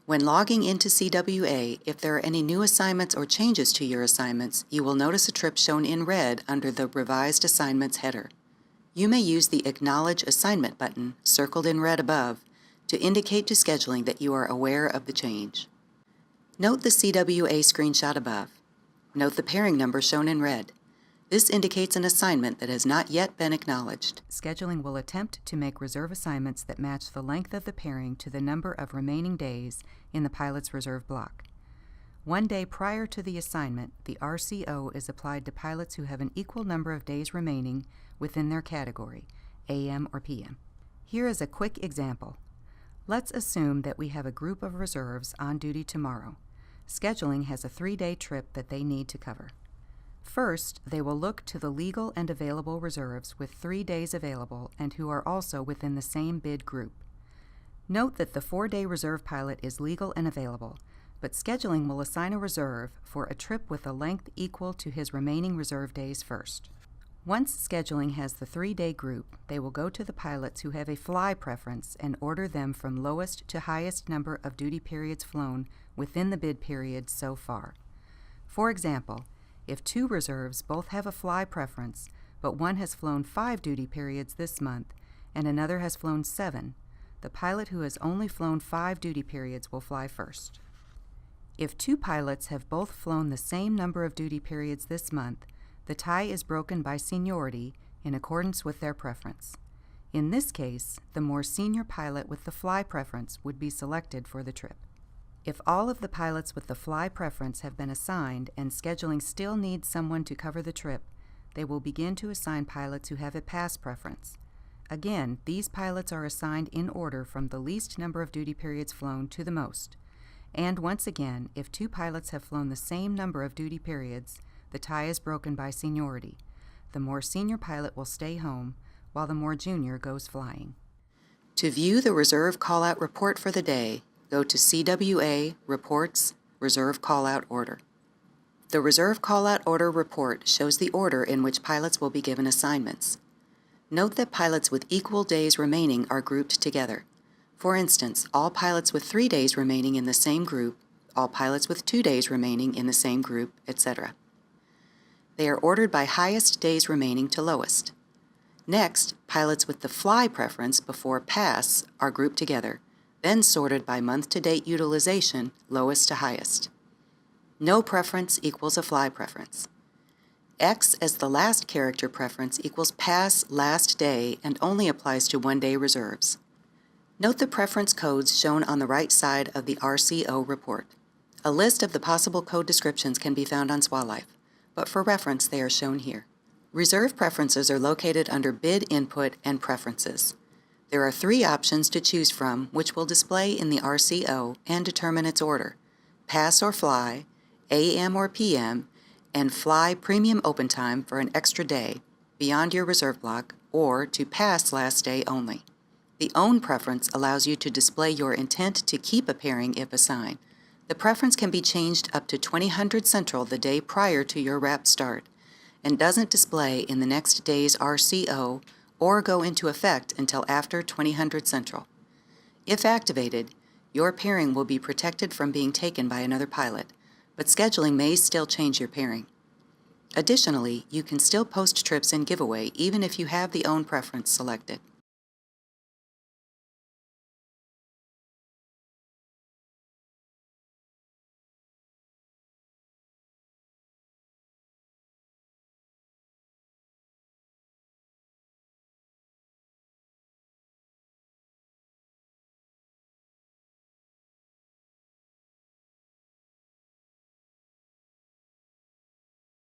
When logging into CWA, if there are any new assignments or changes to your assignments, you will notice a trip shown in red under the Revised Assignments header. You may use the Acknowledge Assignment button, circled in red above, to indicate to scheduling that you are aware of the change. Note the CWA screenshot above. Note the pairing number shown in red. This indicates an assignment that has not yet been acknowledged. Scheduling will attempt to make reserve assignments that match the length of the pairing to the number of remaining days in the pilot's reserve block. 1 day prior to the assignment, the RCO is applied to pilots who have an equal number of days remaining within their category, AM or PM. Here is a quick example. Let's assume that we have a group of reserves on duty tomorrow. Scheduling has a 3-day trip that they need to cover. First, they will look to the legal and available reserves with 3 days available and who are also within the same bid group. Note that the 4-day reserve pilot is legal and available, but scheduling will assign a reserve for a trip with a length equal to his remaining reserve days first. Once scheduling has the 3-day group, they will go to the pilots who have a fly preference and order them from lowest to highest number of duty periods flown within the bid period so far. For example, if 2 reserves both have a fly preference, but one has flown 5 duty periods this month and another has flown 7, the pilot who has only flown 5 duty periods will fly first. If 2 pilots have both flown the same number of duty periods this month, the tie is broken by seniority in accordance with their preference. In this case, the more senior pilot with the fly preference would be selected for the trip. If all of the pilots with the fly preference have been assigned and scheduling still needs someone to cover the trip, they will begin to assign pilots who have a pass preference. Again, these pilots are assigned in order from the least number of duty periods flown to the most. And once again, if 2 pilots have flown the same number of duty periods, the tie is broken by seniority. The more senior pilot will stay home, while the more junior goes flying. To view the reserve callout report for the day, go to CWA, Reports, Reserve Callout Order. The Reserve Callout Order report shows the order in which pilots will be given assignments. Note that pilots with equal days remaining are grouped together. For instance, all pilots with 3 days remaining in the same group, all pilots with 2 days remaining in the same group, etc. They are ordered by highest days remaining to lowest. Next, pilots with the fly preference before pass are grouped together, then sorted by month-to-date utilization, lowest to highest. No preference equals a fly preference. X as the last character preference equals pass last day and only applies to 1-day reserves. Note the preference codes shown on the right side of the RCO report. A list of the possible code descriptions can be found on SWALife, but for reference they are shown here. Reserve preferences are located under Bid Input and Preferences. There are 3 options to choose from which will display in the RCO and determine its order: Pass or Fly, AM or PM, and Fly Premium Open Time for an extra day, beyond your reserve block, or to pass last day only. The Own preference allows you to display your intent to keep a pairing if assigned. The preference can be changed up to 2000 Central the day prior to your RAP start, and doesn't display in the next day's RCO or go into effect until after 2000 Central. If activated, your pairing will be protected from being taken by another pilot, but scheduling may still change your pairing. Additionally, you can still post trips in Giveaway even if you have the Own preference selected.